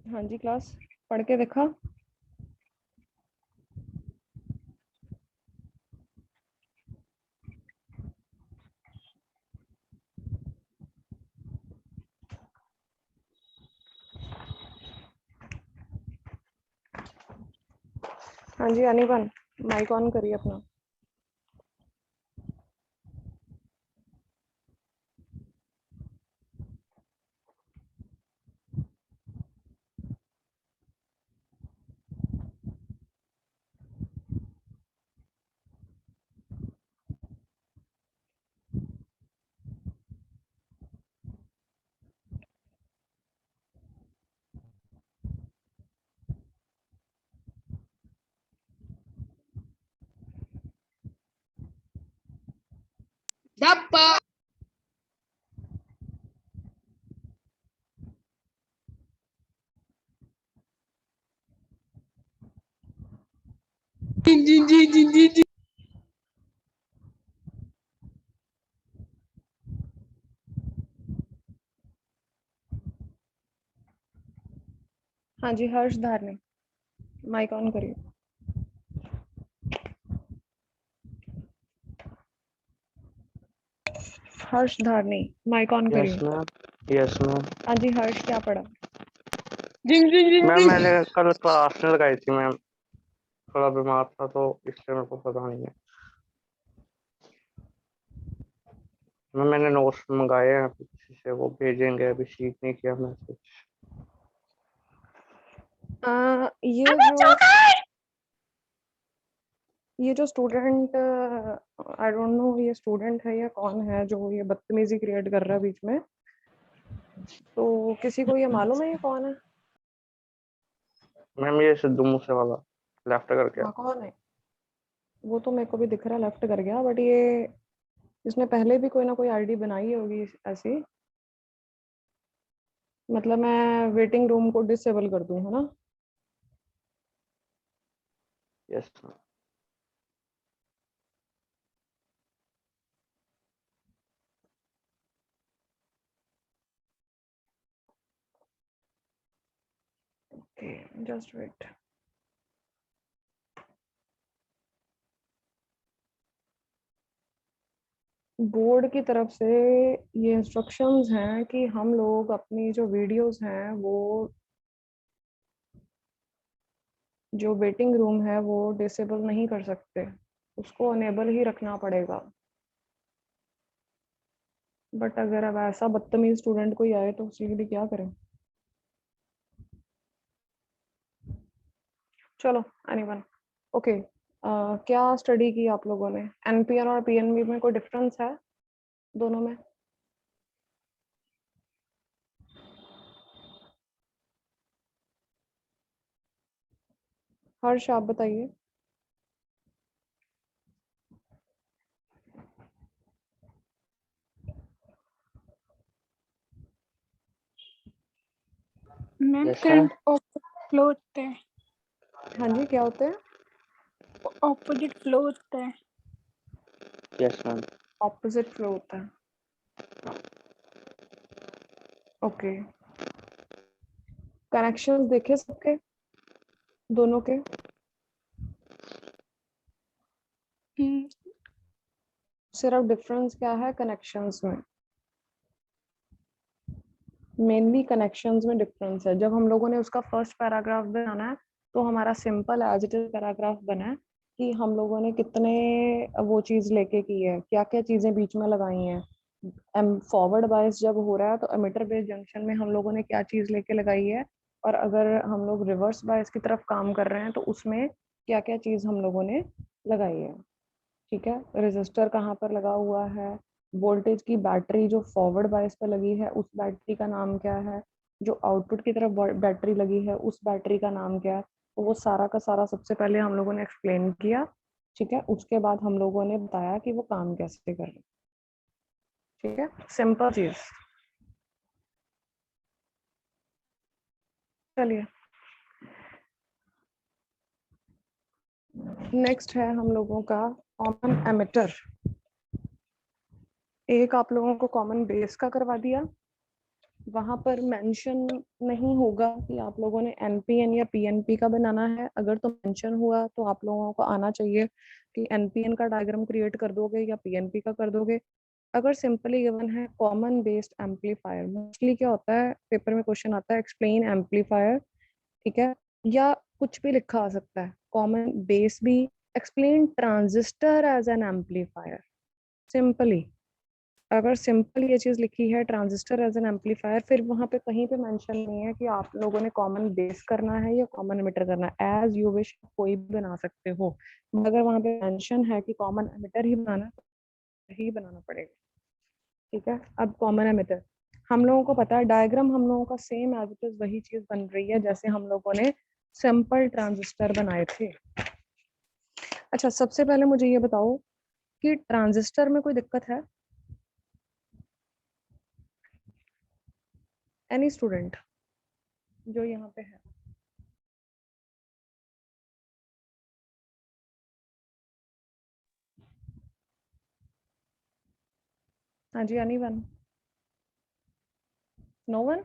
हाँ जी क्लास पढ़ के देखा। हाँ जी अनिबन माइक ऑन करिए अपना। हाँ जी हर्ष धारने माइक ऑन करिए। हर्ष धारनी माइक ऑन करिए। Yes ma'am. हाँ जी हर्ष क्या पढ़ा? मैम मैंने कल क्लास में लगाई थी मैम, थोड़ा बीमार था तो इसलिए मेरे को पता नहीं है मैम। मैंने नोट्स मंगाए हैं पीछे से, वो भेजेंगे, अभी सीख नहीं किया मैं कुछ। ये जो स्टूडेंट आई डोंट नो ये स्टूडेंट है या कौन है जो ये बदतमीजी क्रिएट कर रहा है बीच में, तो किसी को ये मालूम है ये कौन है? मैम ये सिद्धू मूसे वाला लेफ्ट करके। हाँ कौन है? वो तो मेरे को भी दिख रहा है लेफ्ट कर गया, बट ये इसने पहले भी कोई ना कोई आईडी बनाई होगी ऐसी। मतलब मैं वेटिंग रूम को डिसेबल कर दूं है ना? Yes ma'am. Okay just wait. Board की तरफ से ये इंस्ट्रक्शंस हैं कि हम लोग अपनी जो वीडियोस हैं वो जो वेटिंग रूम है वो डिसेबल नहीं कर सकते, उसको अनेबल ही रखना पड़ेगा। बट अगर अब ऐसा बदतमीज स्टूडेंट कोई आए तो उसके लिए क्या करें? चलो एनीवन ओके। क्या स्टडी की आप लोगों ने? एनपीएन और पीएनबी में कोई डिफरेंस है दोनों में? हर्ष आप बताइए। Ma'am yes ma'am. Current opposite flow होता है। हाँ जी क्या होते हैं? ऑपोजिट फ्लो होता है। Yes ma'am. ऑपोजिट फ्लो होता है। ओके, कनेक्शंस देखे सबके, दोनों के? सिर्फ डिफरेंस क्या है कनेक्शंस में? मेनली कनेक्शंस में डिफरेंस है। जब हम लोगों ने उसका फर्स्ट पैराग्राफ बनाना है तो हमारा simple as it is paragraph बना है कि हम लोगों ने कितने वो चीज लेके की है, क्या क्या चीजें बीच में लगाई हैं। फॉरवर्ड बायस जब हो रहा है तो एमिटर बेस जंक्शन में हम लोगों ने क्या चीज लेके लगाई है, और अगर हम लोग रिवर्स बायस की तरफ काम कर रहे हैं तो उसमें क्या क्या चीज हम लोगों ने लगाई है। ठीक है, रेजिस्टर कहाँ पर लगा हुआ है, वोल्टेज की बैटरी जो फॉरवर्ड बायस पर लगी है उस बैटरी का नाम क्या है, जो आउटपुट की तरफ बैटरी लगी है उस बैटरी का नाम क्या है। तो वो सारा का सारा सबसे पहले हम लोगों ने एक्सप्लेन किया। ठीक है, उसके बाद हम लोगों ने बताया कि वो काम कैसे कर रहे हैं। ठीक है, सिंपल चीज। चलिए, नेक्स्ट है हम लोगों का कॉमन एमिटर। एक आप लोगों को कॉमन बेस का करवा दिया, वहां पर मेंशन नहीं होगा कि आप लोगों ने एनपीएन या पीएनपी का बनाना है। अगर तो मेंशन हुआ तो आप लोगों को आना चाहिए कि एनपीएन का डायग्राम क्रिएट कर दोगे या पीएनपी का कर दोगे। अगर सिंपली गिवन है कॉमन बेस्ड एम्पलीफायर, मोस्टली क्या होता है पेपर में क्वेश्चन आता है एक्सप्लेन एम्पलीफायर। ठीक है, या कुछ भी लिखा आ सकता है, कॉमन बेस भी, explain transistor as an amplifier. Simply अगर सिंपल ये चीज लिखी है ट्रांजिस्टर एज एन एम्पलीफायर, फिर वहां पे कहीं पे मेंशन नहीं है कि आप लोगों ने कॉमन बेस करना है या कॉमन एमिटर करना है। एज यू विश, कोई भी बना सकते हो, अगर वहां पे मेंशन है कि कॉमन एमिटर ही बनाना है तो ही बनाना पड़ेगा। ठीक है, अब कॉमन एमिटर हम लोगों को पता है, डायग्राम हम लोगों का सेम एज इट इज वही चीज बन रही है जैसे हम लोगों ने सिंपल ट्रांजिस्टर बनाए थे। अच्छा, सबसे पहले मुझे ये बताओ कि ट्रांजिस्टर में कोई दिक्कत है? एनी स्टूडेंट जो यहाँ पे है? हाँ जी, any one? No one?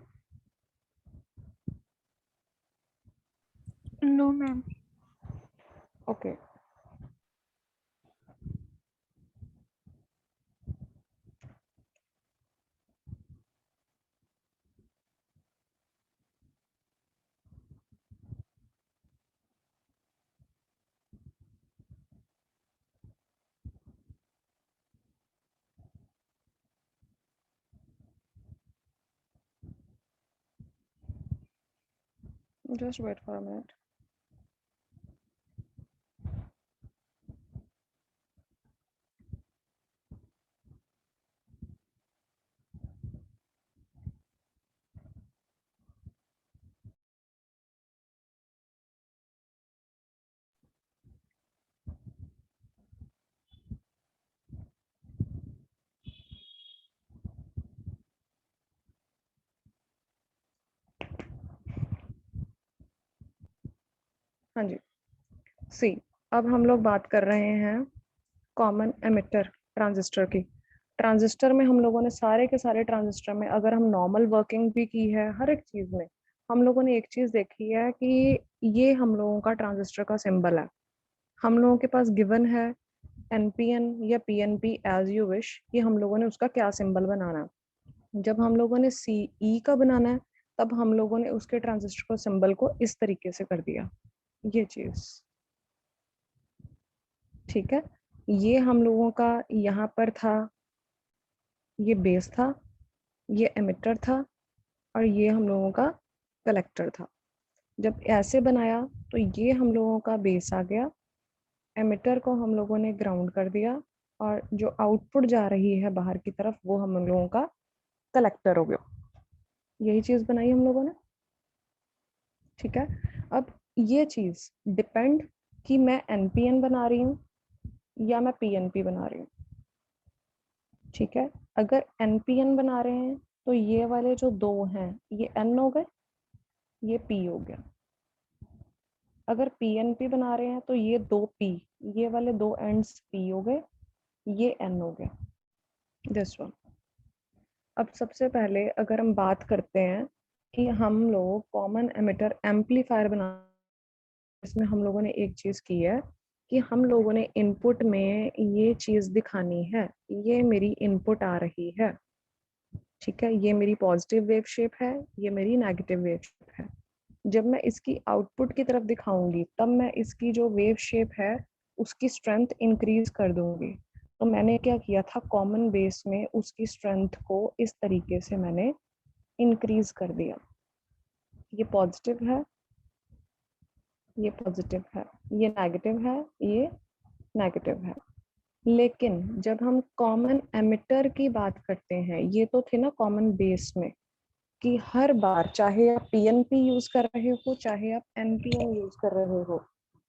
No ma'am. Okay, just wait for a minute. हाँ जी, सी, अब हम लोग बात कर रहे हैं कॉमन एमिटर ट्रांजिस्टर की। ट्रांजिस्टर में हम लोगों ने सारे के सारे ट्रांजिस्टर में अगर हम नॉर्मल वर्किंग भी की है, हर एक चीज में हम लोगों ने एक चीज देखी है कि ये हम लोगों का ट्रांजिस्टर का सिंबल है। हम लोगों के पास गिवन है एनपीएन या पीएनपी एज यू विश, कि हम लोगों ने उसका क्या सिंबल बनाना है। जब हम लोगों ने सीई का बनाना है तब हम लोगों ने उसके ट्रांजिस्टर को सिंबल को इस तरीके से कर दिया, ये चीज। ठीक है, ये हम लोगों का यहाँ पर था, ये बेस था, ये एमिटर था, और ये हम लोगों का कलेक्टर था। जब ऐसे बनाया तो ये हम लोगों का बेस आ गया, एमिटर को हम लोगों ने ग्राउंड कर दिया, और जो आउटपुट जा रही है बाहर की तरफ वो हम लोगों का कलेक्टर हो गया। यही चीज बनाई हम लोगों ने। ठीक है, अब ये चीज डिपेंड कि मैं एनपीएन बना रही हूँ या मैं पीएनपी बना रही हूँ। ठीक है, अगर एनपीएन बना रहे हैं तो ये वाले जो दो हैं ये एन हो गए, ये पी हो गया। अगर पीएनपी बना रहे हैं तो ये दो पी, ये वाले दो एंड्स पी हो गए, ये एन हो गया, दिस वन। अब सबसे पहले अगर हम बात करते हैं कि हम लोग कॉमन एमिटर एम्पलीफायर बना, इसमें हम लोगों ने एक चीज की है कि हम लोगों ने इनपुट में ये चीज दिखानी है, ये मेरी इनपुट आ रही है, ठीक है, ये मेरी पॉजिटिव वेव शेप है, ये मेरी नेगेटिव वेव शेप है। जब मैं इसकी आउटपुट की तरफ दिखाऊंगी तब मैं इसकी जो वेव शेप है उसकी स्ट्रेंथ इंक्रीज कर दूंगी। तो मैंने क्या किया था, कॉमन बेस में उसकी स्ट्रेंथ को इस तरीके से मैंने इंक्रीज कर दिया। ये पॉजिटिव है, ये पॉजिटिव है, ये नेगेटिव है, ये नेगेटिव है। लेकिन जब हम कॉमन एमिटर की बात करते हैं, ये तो थे ना कॉमन बेस में, कि हर बार चाहे आप पीएनपी यूज कर रहे हो चाहे आप एनपीएन यूज कर रहे हो,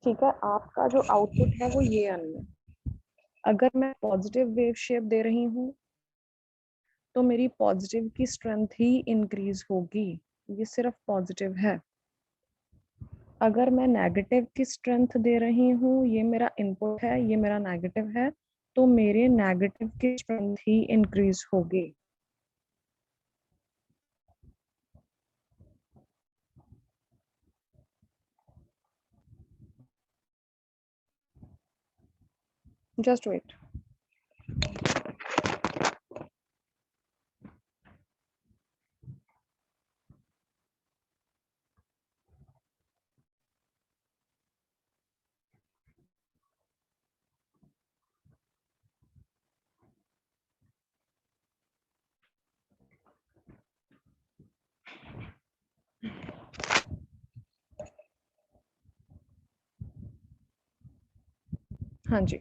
ठीक है, आपका जो आउटपुट है वो ये आनी है। अगर मैं पॉजिटिव वेव शेप दे रही हूँ तो मेरी पॉजिटिव की स्ट्रेंथ ही इंक्रीज होगी, ये सिर्फ पॉजिटिव है। अगर मैं नेगेटिव की स्ट्रेंथ दे रही हूँ, ये मेरा इनपुट है, ये मेरा नेगेटिव है, तो मेरे नेगेटिव की स्ट्रेंथ ही इंक्रीज होगी। Just wait. हाँ जी,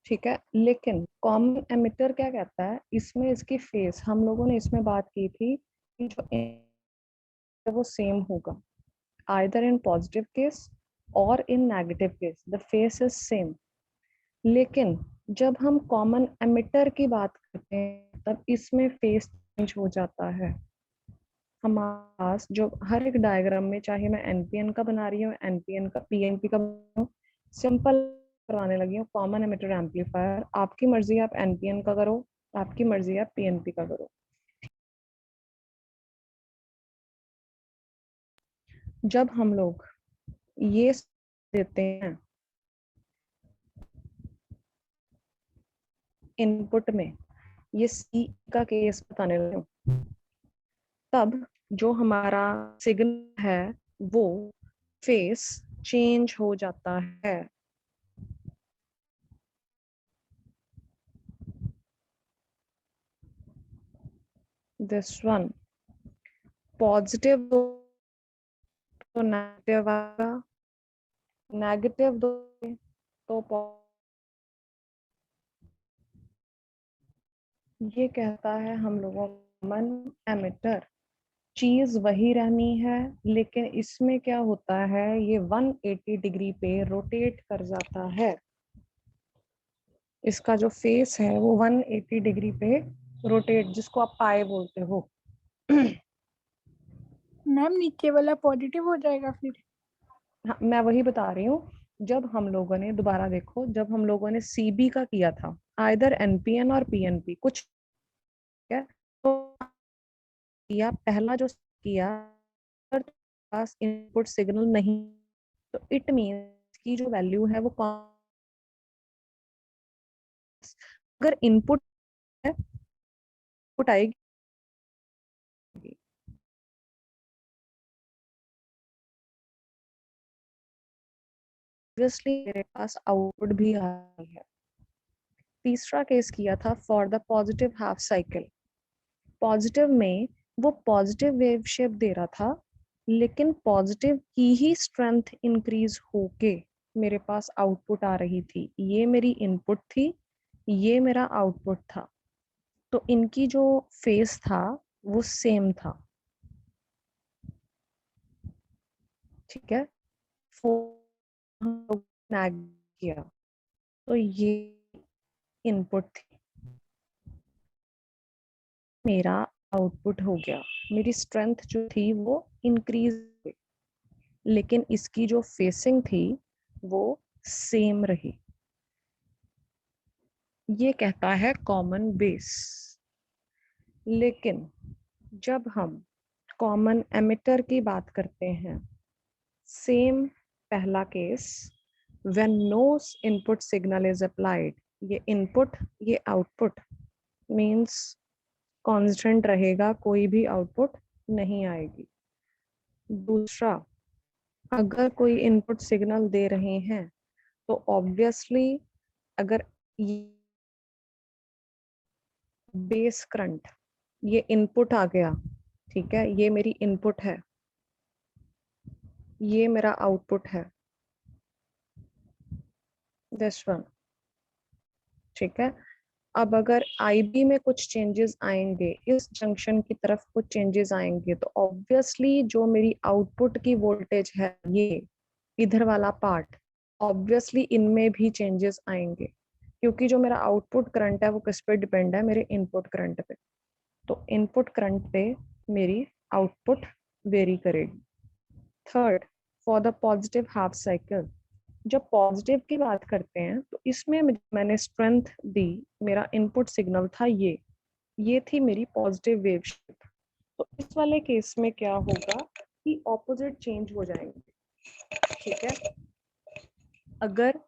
ठीक है, लेकिन कॉमन एमिटर क्या कहता है, इसमें इसकी फेस, हम लोगों ने इसमें बात की थी कि जो वो सेम होगा, आइदर इन पॉजिटिव केस और in negative case the phase is same. लेकिन जब हम कॉमन एमिटर की बात करते हैं तब इसमें फेस चेंज हो जाता है। हमारे पास जो हर एक डायग्राम में, चाहे मैं एनपीएन का बना रही हूँ, एनपीएन का, पीएनपी का बना, सिंपल करवाने लगी हूँ कॉमन एमिटर एम्पलीफायर, आपकी मर्जी आप एनपीएन का करो, आपकी मर्जी आप पीएनपी का करो। जब हम लोग ये देते हैं इनपुट में, ये सी का केस बताने लगी हूँ, तब जो हमारा सिग्नल है वो फेस चेंज हो जाता है। दिस वन पॉजिटिव तो नेगेटिव आएगा, नेगेटिव दो तो ये कहता है हम लोगों का कॉमन एमिटर, चीज वही रहनी है, लेकिन इसमें क्या होता है, ये 180 डिग्री पे रोटेट कर जाता है। इसका जो फेस है वो 180 डिग्री पे रोटेट, जिसको आप पाई बोलते हो। मैम नीचे वाला पॉजिटिव हो जाएगा फिर? हाँ, मैं वही बता रही हूँ। जब हम लोगों ने, दोबारा देखो, जब हम लोगों ने सीबी का किया था, आइदर एनपीएन और पीएनपी कुछ, है तो किया, पहला जो किया, पर पास इनपुट सिग्नल नहीं, तो इट मींस की जो वैल्यू है वो अगर इनपुट है, आउटपुट आएगी, ऑब्वियसली मेरे पास आउटपुट भी आ रही है। तीसरा केस किया था for the positive half cycle. Positive में वो पॉजिटिव वेव शेप दे रहा था, लेकिन पॉजिटिव की ही स्ट्रेंथ इंक्रीज होके मेरे पास आउटपुट आ रही थी। ये मेरी इनपुट थी, ये मेरा आउटपुट था, तो इनकी जो फेस था वो सेम था, ठीक है। किया तो ये इनपुट थी, मेरा आउटपुट हो गया, मेरी स्ट्रेंथ जो थी वो इंक्रीज हुई, लेकिन इसकी जो फेसिंग थी वो सेम रही। ये कहता है कॉमन बेस। लेकिन जब हम कॉमन एमिटर की बात करते हैं, सेम पहला case, when no input signal is applied, ये इनपुट ये आउटपुट मींस कांस्टेंट रहेगा, कोई भी आउटपुट नहीं आएगी। दूसरा, अगर कोई इनपुट सिग्नल दे रहे हैं तो ऑब्वियसली अगर बेस करंट ये इनपुट आ गया, ठीक है, ये मेरी इनपुट है, ये मेरा आउटपुट है, दिस वन, ठीक है। अब अगर IB में कुछ चेंजेस आएंगे, इस जंक्शन की तरफ कुछ चेंजेस आएंगे, तो ऑब्वियसली जो मेरी आउटपुट की वोल्टेज है, ये इधर वाला पार्ट, ऑब्वियसली इनमें भी चेंजेस आएंगे, क्योंकि जो मेरा आउटपुट करंट है वो किस पे डिपेंड है, मेरे इनपुट करंट पे। तो इनपुट करंट पे मेरी आउटपुट वेरी करेगी। Third, for the positive half cycle, जब पॉजिटिव की बात करते हैं तो इसमें मैंने स्ट्रेंथ दी, मेरा इनपुट सिग्नल था ये थी मेरी पॉजिटिव वेव शेप। तो इस वाले केस में क्या होगा कि ऑपोजिट चेंज हो जाएंगे, ठीक है। अगर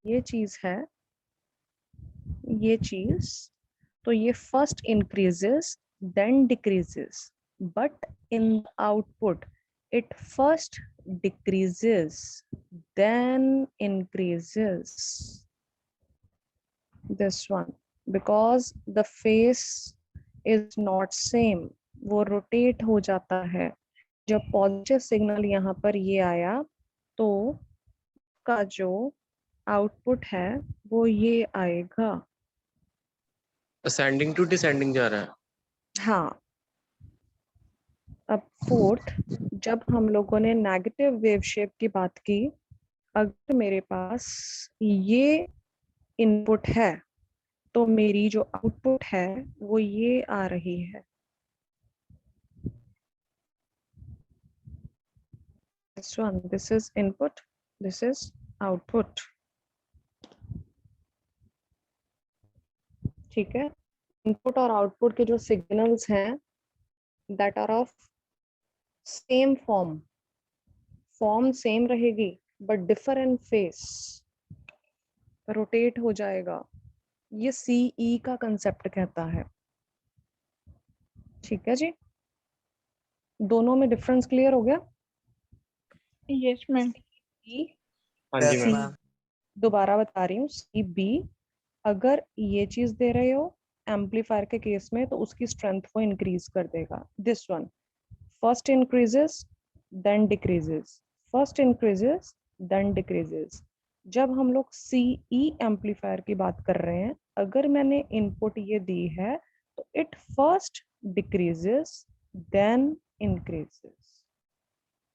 ये चीज है, ये चीज, तो ये first increases then decreases, but in output it first decreases then increases, this one, because the face is not same, वो रोटेट हो जाता है। जब पॉजिटिव सिग्नल यहाँ पर ये आया तो का जो आउटपुट है वो ये आएगा, असेंडिंग टू डिसेंडिंग जा रहा है। हाँ। अब फोर्थ, जब हम लोगों ने नेगेटिव वेव शेप की बात की, अगर मेरे पास ये इनपुट है तो मेरी जो आउटपुट है वो ये आ रही है, this one, this is input, this is output, ठीक है। इनपुट और आउटपुट के जो सिग्नल्स हैं that are of same form same रहेगी बट डिफरेंट फेस, रोटेट हो जाएगा, ये CE का कंसेप्ट कहता है, ठीक है जी। दोनों में डिफरेंस क्लियर हो गया? Yes ma'am. हाँ जी मैम। दोबारा बता रही हूँ, CB, अगर ये चीज दे रहे हो एम्पलीफायर के केस में तो उसकी स्ट्रेंथ को इंक्रीज कर देगा, this one, first increases then decreases, first increases then decreases. जब हम लोग CE एम्पलीफायर की बात कर रहे हैं, अगर मैंने इनपुट ये दी है तो it first decreases then increases.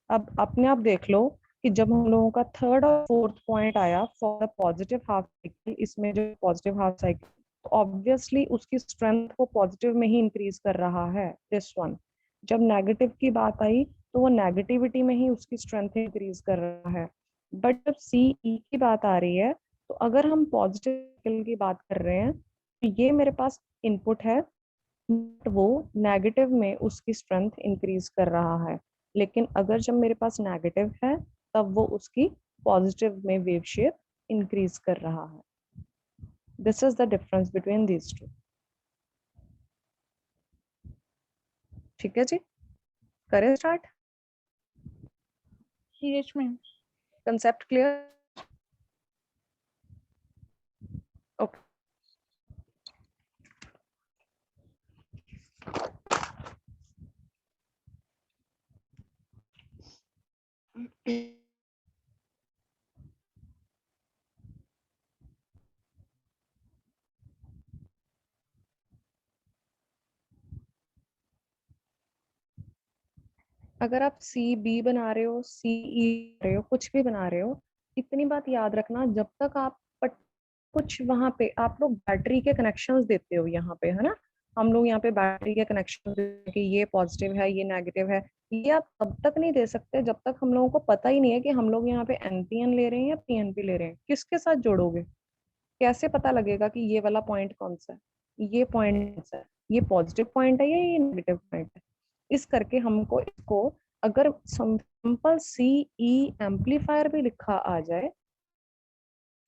अब अपने आप देख लो कि जब हम लोगों का थर्ड और फोर्थ पॉइंट आया for the positive half cycle, इसमें जो पॉजिटिव हाफ साइकिल, तो ऑब्वियसली उसकी स्ट्रेंथ को पॉजिटिव में ही इंक्रीज कर रहा है, दिस वन। जब नेगेटिव की बात आई तो वो नेगेटिविटी में ही उसकी स्ट्रेंथ इंक्रीज कर रहा है। बट जब CE की बात आ रही है तो अगर हम पॉजिटिव की बात कर रहे हैं तो ये मेरे पास इनपुट है, वो नेगेटिव में उसकी स्ट्रेंथ इंक्रीज कर रहा है, लेकिन अगर जब मेरे पास नेगेटिव है तब वो उसकी पॉजिटिव में वेव शेप इंक्रीज कर रहा है। This is the difference between these two, ठीक है जी। करें start? Yes ma'am. Concept clear? Okay. अगर आप CB बना रहे हो, CE रहे हो, कुछ भी बना रहे हो, इतनी बात याद रखना, जब तक आप कुछ वहां पे आप लोग बैटरी के कनेक्शंस देते हो यहाँ पे, है ना, हम लोग यहाँ पे बैटरी के कनेक्शन कि ये पॉजिटिव है ये नेगेटिव है, ये आप तब तक नहीं दे सकते जब तक हम लोगों को पता ही नहीं है कि हम लोग यहाँ पे NPN ले रहे हैं या PNP ले रहे हैं। किसके साथ जोड़ोगे? कैसे पता लगेगा कि ये वाला पॉइंट कौन सा है, ये पॉइंट कौन सा है? ये पॉजिटिव पॉइंट है या ये नेगेटिव पॉइंट है। इस करके हमको इसको अगर सिंपल CE एम्पलीफायर भी लिखा आ जाए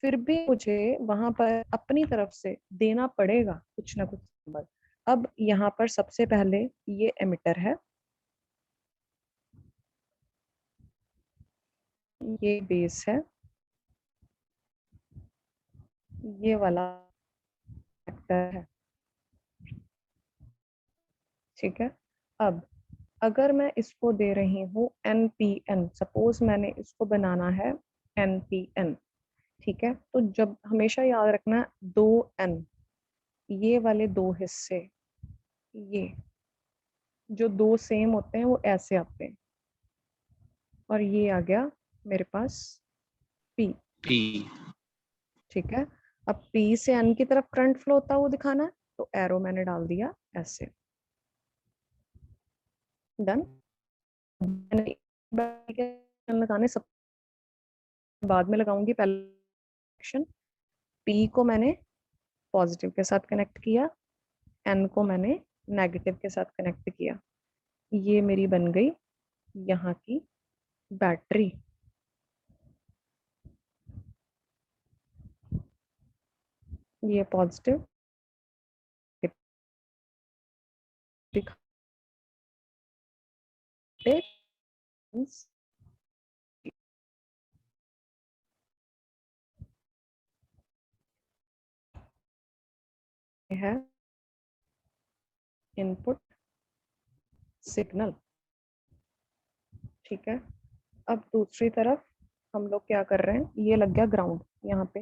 फिर भी मुझे वहां पर अपनी तरफ से देना पड़ेगा कुछ ना कुछ सिंबल। अब यहाँ पर सबसे पहले ये एमिटर है, ये बेस है, ये वाला फैक्टर है, ठीक है। अब अगर मैं इसको दे रही हूँ NPN, सपोज मैंने इसको बनाना है NPN, ठीक है। तो जब हमेशा याद रखना 2N, ये वाले दो हिस्से, ये जो दो सेम होते हैं वो ऐसे आते हैं, और ये आ गया मेरे पास P, P. ठीक है। अब P से N की तरफ करंट फ्लो होता हुआ दिखाना है, तो एरो मैंने डाल दिया ऐसे, डन। लगाने सब बाद में लगाऊंगी, पहले एक्शन P को मैंने पॉजिटिव के साथ कनेक्ट किया, N को मैंने नेगेटिव के साथ कनेक्ट किया, ये मेरी बन गई यहाँ की बैटरी। ये पॉजिटिव है इनपुट सिग्नल, ठीक है। अब दूसरी तरफ हम लोग क्या कर रहे हैं, ये लग गया ग्राउंड, यहाँ पे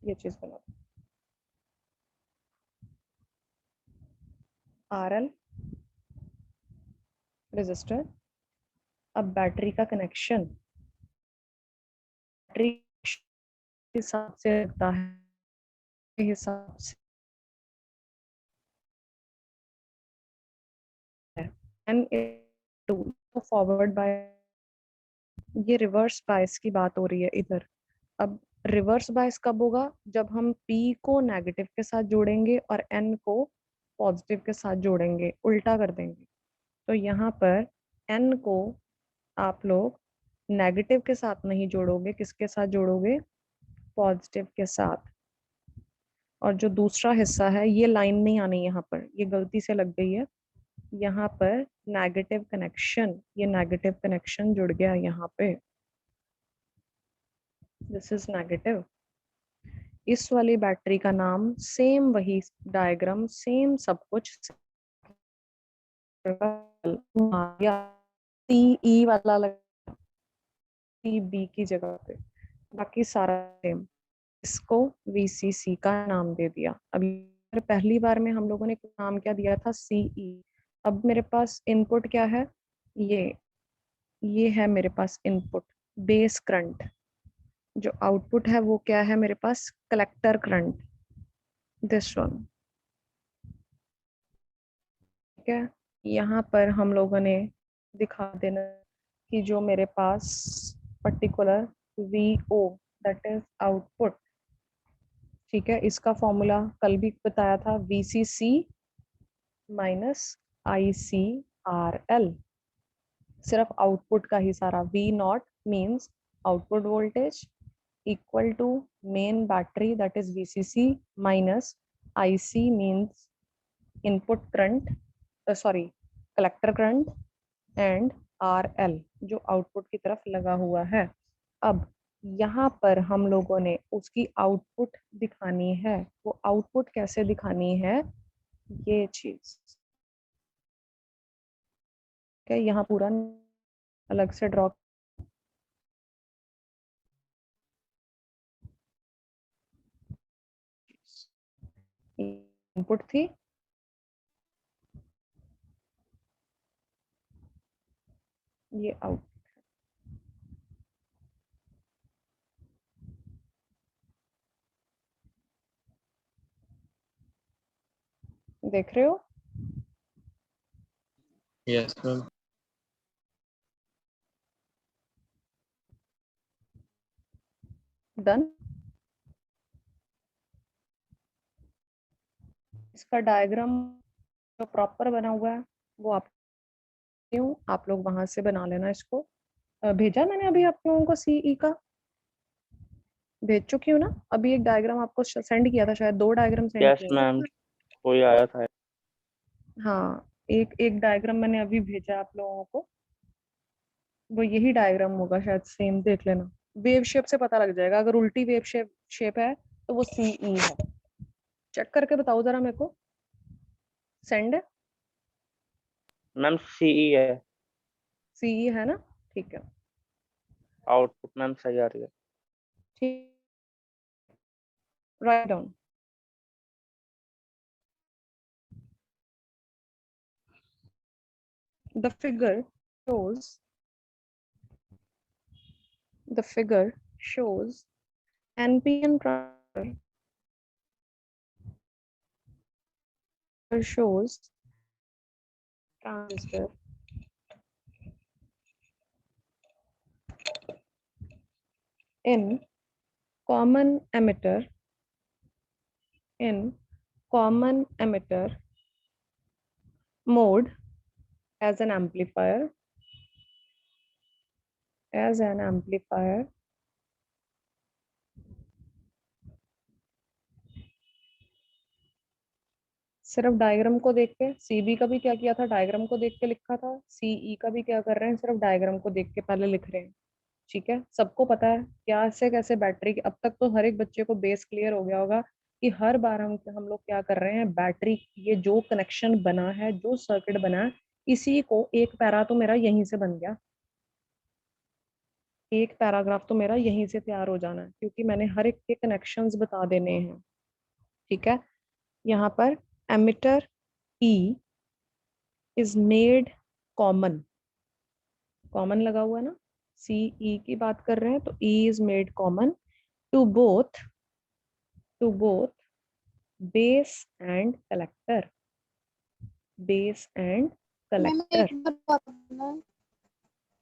ये चीज बना RL रेजिस्टर। अब बैटरी का कनेक्शन बैटरी के हिसाब से लगता है, हिसाब से N2 फॉरवर्ड बाय, ये रिवर्स बायस की बात हो रही है इधर। अब रिवर्स बायस कब होगा, जब हम P को नेगेटिव के साथ जोड़ेंगे और N को पॉजिटिव के साथ जोड़ेंगे, उल्टा कर देंगे। तो यहाँ पर N को आप लोग नेगेटिव के साथ नहीं जोड़ोगे, किसके साथ जोड़ोगे, पॉजिटिव के साथ। और जो दूसरा हिस्सा है, ये लाइन नहीं आनी यहाँ पर, ये गलती से लग गई है, यहाँ पर नेगेटिव कनेक्शन, ये नेगेटिव कनेक्शन जुड़ गया यहाँ पे, दिस इज नेगेटिव। इस वाली बैटरी का नाम सेम, वही डायग्राम, सेम सब कुछ, CE वाला लगा, CB की जगह पे, बाकी सारा सेम। इसको VCC का नाम दे दिया। अभी पहली बार में हम लोगों ने नाम क्या दिया था, CE। अब मेरे पास इनपुट क्या है, ये है मेरे पास इनपुट बेस करंट, जो आउटपुट है वो क्या है मेरे पास, कलेक्टर करंट, दिस वन, ठीक है। यहाँ पर हम लोगों ने दिखा देना कि जो मेरे पास particular VO that is output, ठीक है, इसका फॉर्मूला कल भी बताया था, VCC माइनस ICRL, सिर्फ आउटपुट का ही सारा, V0 means output voltage equal to main battery that is VCC minus IC means input current, sorry collector current, and RL जो आउटपुट की तरफ लगा हुआ है। अब यहाँ पर हम लोगों ने उसकी आउटपुट दिखानी है, वो आउटपुट कैसे दिखानी है, ये चीज, क्या यहाँ पूरा अलग से ड्रॉ, इनपुट थी, ये आउट, देख रहे हो, Yes, ma'am. डन। इसका डायग्राम जो प्रॉपर बना हुआ है वो आप लोग वहां से बना लेना इसको। भेजा मैंने अभी आप लोगों को सीई का भेज चुकी हूँ ना। अभी एक डायग्राम आपको सेंड किया था, शायद 2 डायग्राम सेंड यस किए मैम, कोई आया था। हाँ, एक डायग्राम मैंने अभी भेजा आप लोगों को, वो यही डायग्राम होगा शायद, सेम देख लेना। वेव शेप से पता लग जाएगा, अगर उल्टी वेव शेप है तो वो सीई है। चेक करके बताओ जरा मेरे को। सेंड है? मैम सीई है। सीई है ना, ठीक है। आउटपुट मैम सही आ रही है। ठीक, write down. The figure shows NPN transistor shows transistor in common emitter mode as an amplifier सिर्फ डायग्राम को देख के। सीबी का भी क्या किया था, डायग्राम को देख के लिखा था। सीई का भी क्या कर रहे हैं, सिर्फ डायग्राम को देख के पहले लिख रहे हैं। ठीक है, सबको पता है क्या से कैसे बैटरी। अब तक तो हर एक बच्चे को बेस क्लियर हो गया होगा कि हर बार हम लोग क्या कर रहे हैं, बैटरी, ये जो कनेक्शन बना है, जो सर्किट बना है, इसी को एक पैरा तो मेरा यहीं से बन गया, एक पैराग्राफ तो मेरा यहीं से तैयार हो जाना है, क्योंकि मैंने हर एक के कनेक्शंस बता देने हैं। ठीक है, यहाँ पर emitter E is made common लगा हुआ है ना, सीई की बात कर रहे हैं तो E is made common to both base and collector.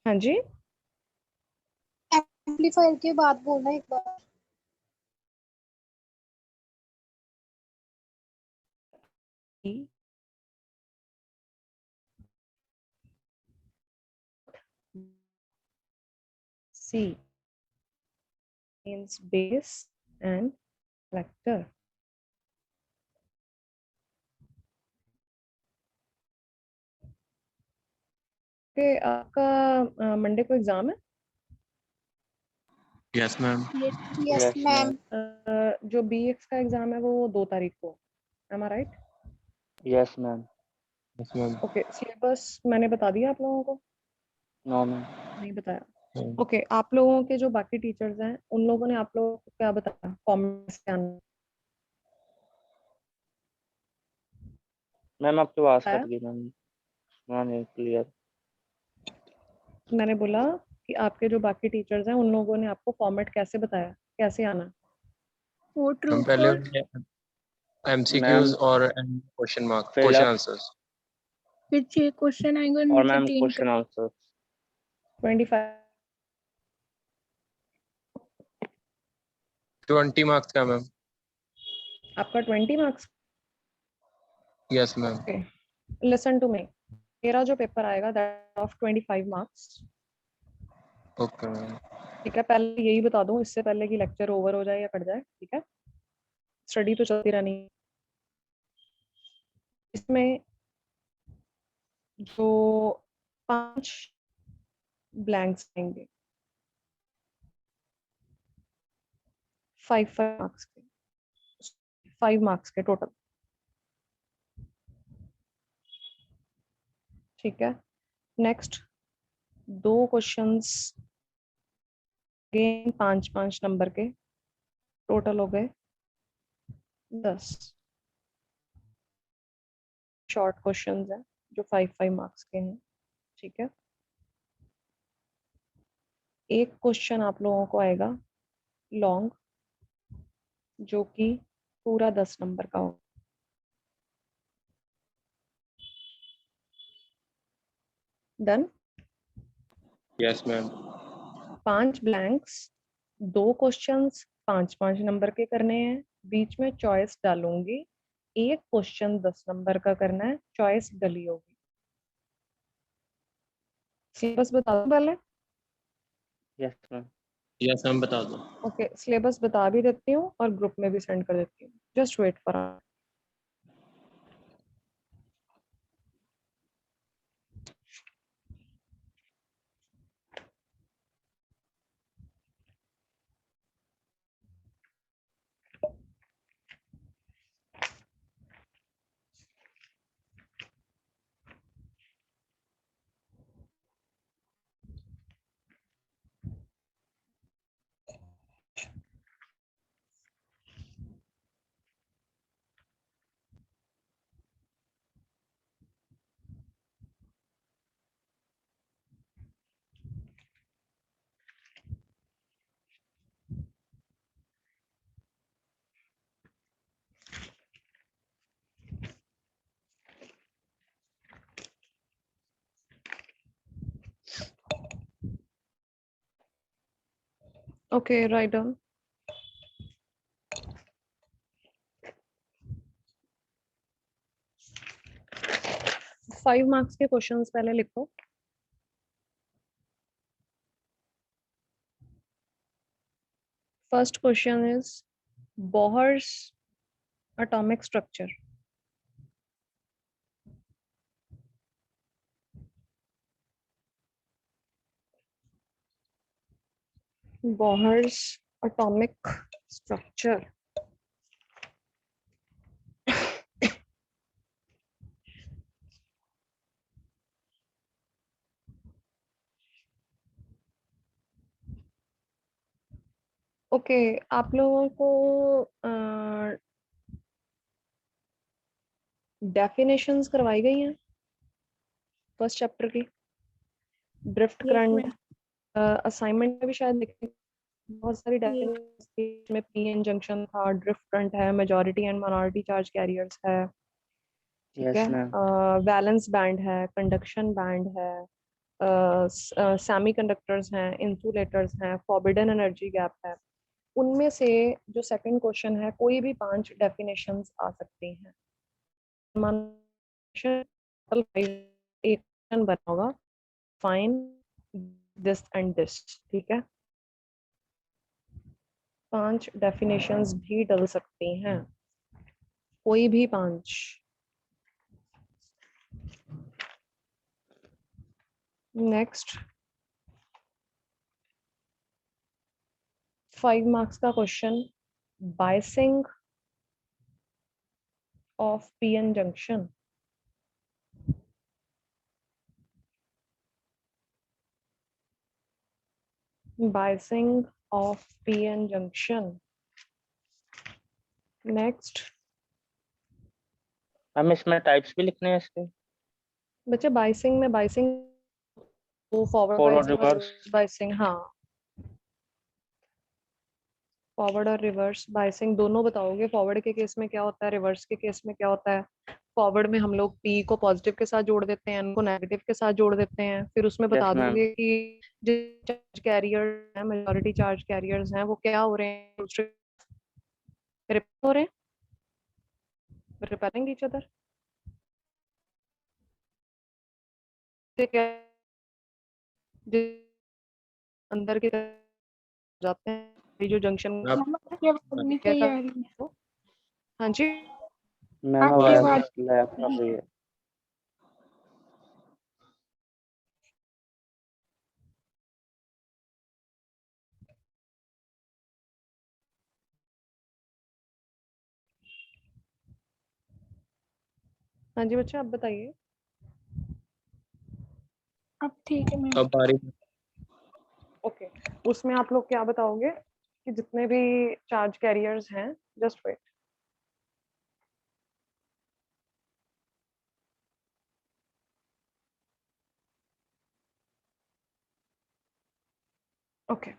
हाँ जी, एम्पलीफायर के बाद बोलना एक बार। C means base and collector. Okay, आपका मंडे को एग्जाम है? Yes ma'am. Yes ma'am. जो BX का एग्जाम है वो 2 तारीख को, am I right? Yes ma'am. Yes ma'am. Okay, syllabus मैंने बता दिया आप लोगों को? No ma'am. नहीं बताया। ओके, आप लोगों के जो बाकी टीचर्स हैं उन लोगों ने आप लोगों को क्या बताया, कमेंट्स क्या आना? मैम आपकी आवाज कट गई मैम, सुना नहीं क्लियर। मैंने बोला कि आपके जो बाकी टीचर्स हैं उन लोगों ने आपको फॉर्मेट कैसे बताया, कैसे आना? वो ट्रू पहले फॉर एमसीक्यूज और क्वेश्चन फिल आंसर्स। फिर 6 क्वेश्चन आएंगे और उनसे मैम 3 क्वेश्चन आंसर 25 20 मार्क्स का मैम। आपका 20 marks? Yes ma'am. Okay, listen to me, मेरा जो पेपर आएगा that of 25 marks. Okay ma'am. ठीक है, पहले यही बता दूं इससे पहले कि लेक्चर ओवर हो जाए या कट जाए। ठीक है, स्टडी तो चलती रहनी है। इसमें जो 5 ब्लैंक्स आएंगे 5 मार्क्स के टोटल। ठीक है, नेक्स्ट 2 क्वेश्चंस अगेन 5 नंबर के, टोटल हो गए 10 शॉर्ट क्वेश्चंस हैं जो 5 मार्क्स के हैं। ठीक है, एक क्वेश्चन आप लोगों को आएगा लॉन्ग जो कि पूरा 10 नंबर का होगा। Done? Yes ma'am. 5 blanks, 2 questions 5 number के करने हैं, बीच में चॉइस डालूंगी एक क्वेश्चन 10 नंबर का करना है, चॉइस डली होगी। सिलेबस बता दो पहले। Yes ma'am. यस मैम, बता दो। ओके, सिलेबस बता भी देती हूँ और ग्रुप में भी सेंड कर देती हूँ। Just wait for. Okay, write down. Five marks के क्वेश्चंस पहले लिखो। First question is Bohr's atomic structure. Bohr's atomic structure. Okay, आप लोगों को डेफिनेशंस करवाई गई हैं फर्स्ट चैप्टर की। ड्रिफ्ट करंट असाइनमेंट में भी शायद देखें, बहुत सारी डेफिनेशंस में पीएन जंक्शन था, ड्रिफ्ट करंट है, majority and minority charge carriers है, ठीक है, वैलेंस बैंड है, कंडक्शन बैंड है, सेमीकंडक्टर्स हैं, इंसुलेटर्स हैं, फॉरबिडन एनर्जी गैप है। उनमें से जो सेकंड क्वेश्चन है, कोई भी 5 डेफिनेशंस आ सकती हैं। एक बना होगा, फाइन दिस एंड दिस, ठीक है। 5 डेफिनेशंस भी डल सकती हैं, कोई भी 5। नेक्स्ट 5 मार्क्स का question, biasing of PN junction. Biasing of PN junction. Next. हम इसमें टाइप्स भी लिखने हैं इसके। बच्चे बाइसिंग में biasing forward forward reverse biasing, हाँ, फॉरवर्ड और रिवर्स बाइसिंग दोनों बताओगे। फॉरवर्ड के केस में क्या होता है, रिवर्स के केस में क्या होता है। फॉरवर्ड में हम लोग पी को पॉजिटिव के साथ जोड़ देते हैं, एन को नेगेटिव के साथ जोड़ देते हैं, फिर उसमें बता दोगे कि जो चार्ज कैरियर है, मेजॉरिटी चार्ज कैरियर्स हैं, वो क्या हो रहे हैं, दूसरे रिपेल हो रहे हैं, रिपेलिंग ईच अदर। अंदर की तरफ जाते हैं, जो जंक्शन हाँ जी मैम लैब कर रही है। हाँ जी बच्चे, आप बताइए। अब ठीक है मैम। अब बारी। ओके, उसमें आप लोग क्या बताओगे कि जितने भी चार्ज कैरियर्स हैं, जस्ट वेट। ओके,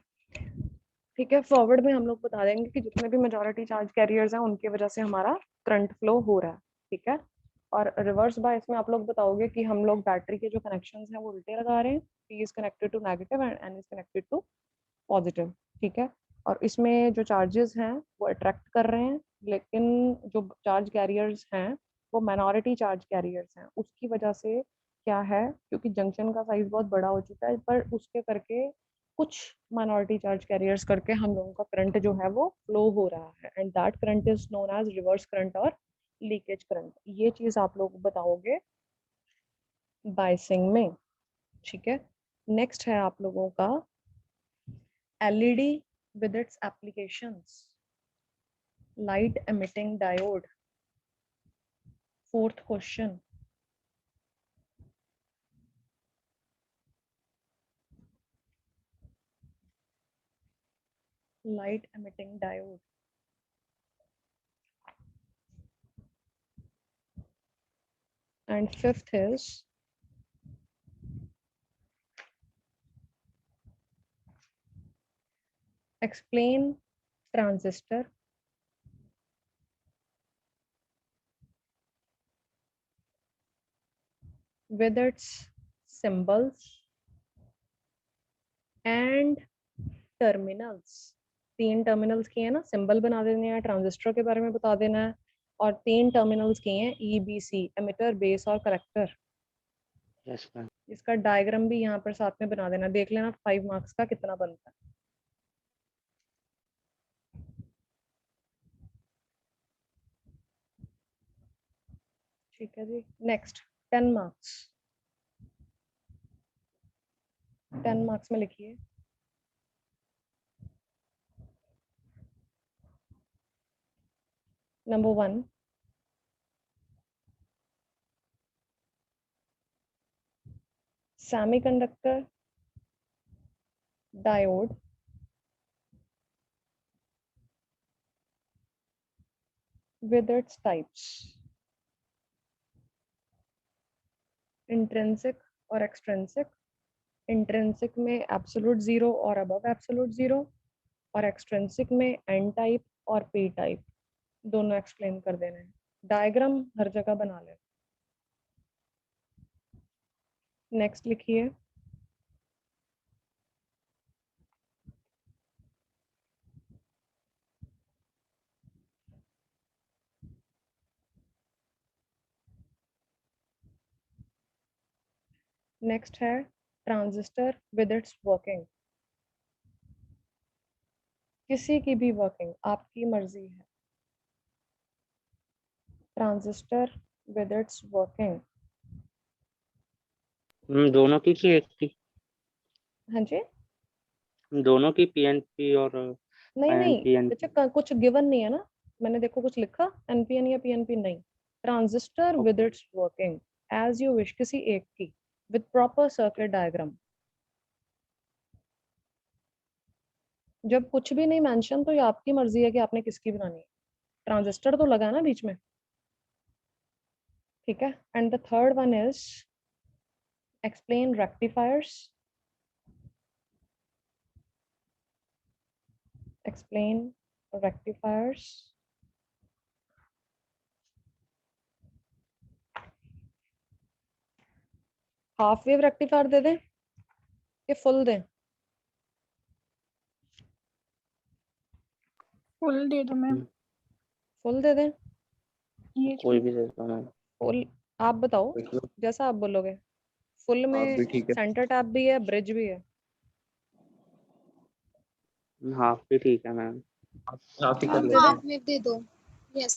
ठीक है। फॉरवर्ड में हम लोग बता देंगे कि जितने भी मेजॉरिटी चार्ज कैरियर्स हैं, उनकी वजह से हमारा करंट फ्लो हो रहा है, ठीक है। और रिवर्स बायस में आप लोग बताओगे कि हम लोग बैटरी के जो कनेक्शंस हैं वो उल्टे लगा रहे हैं, P is connected to negative and N is connected to positive, ठीक है। और इसमें जो चार्जेस हैं वो अट्रैक्ट कर रहे हैं, लेकिन जो चार्ज कैरियर्स हैं वो माइनॉरिटी चार्ज कैरियर्स हैं। उसकी वजह से क्या है, क्योंकि जंक्शन का साइज बहुत बड़ा हो चुका है, पर उसके करके कुछ माइनॉरिटी चार्ज कैरियर्स करके हम लोगों का करंट जो है वो फ्लो हो रहा है, and that current is known as reverse current और लीकेज करंट। ये चीज आप लोग बताओगे बायसिंग में, ठीक है। नेक्स्ट है आप लोगों का LED with its applications, light emitting diode, fourth question। light emitting diode, and fifth is explain transistor, with its symbols and terminals। 3 terminals की है ना, सिंबल बना देने हैं, ट्रांजिस्टर के बारे में बता देना है, और 3 टर्मिनल्स की हैं EBC, एमिटर, बेस और कलेक्टर। Yes ma'am. इसका डायग्राम भी यहाँ पर साथ में बना देना, देख लेना 5 मार्क्स का कितना बनता है। ठीक है जी। नेक्स्ट 10 मार्क्स, 10 मार्क्स में लिखिए number 1, semiconductor diode with its types, intrinsic और extrinsic। intrinsic में absolute 0 और above absolute 0, और extrinsic में n type और p type, दोनों एक्सप्लेन कर देने हैं। डायग्राम हर जगह बना ले। नेक्स्ट लिखिए नेक्स्ट है ट्रांजिस्टर विद इट्स वर्किंग। किसी की भी वर्किंग आपकी मर्जी है। Transistor with its working. दोनों की एक की? हाँ जी, दोनों की PNP और नहीं नहीं INP? बच्चा, कुछ गिवन नहीं है ना, मैंने देखो कुछ लिखा NPN या PNP नहीं। Transistor with its working as you wish, किसी एक की, विद प्रॉपर सर्किट डायग्राम। जब कुछ भी नहीं मेंशन तो ये आपकी मर्जी है कि आपने किसकी बनानी है। ट्रांजिस्टर तो लगा ना बीच में, ठीक है। And the third one is explain rectifiers, explain rectifiers. Half wave rectifier दे दें कि फुल दें? फुल दे दो मैम। फुल दे दें? ये कोई भी देता मैम। फुल आप बताओ, जैसा आप बोलोगे। फुल में भी ठीक है। सेंटर टैप भी है, ब्रिज भी है। हाफ भी ठीक है मैम। आप ही कर हाफ लो। दे दें? हाफ में दे दो। यस।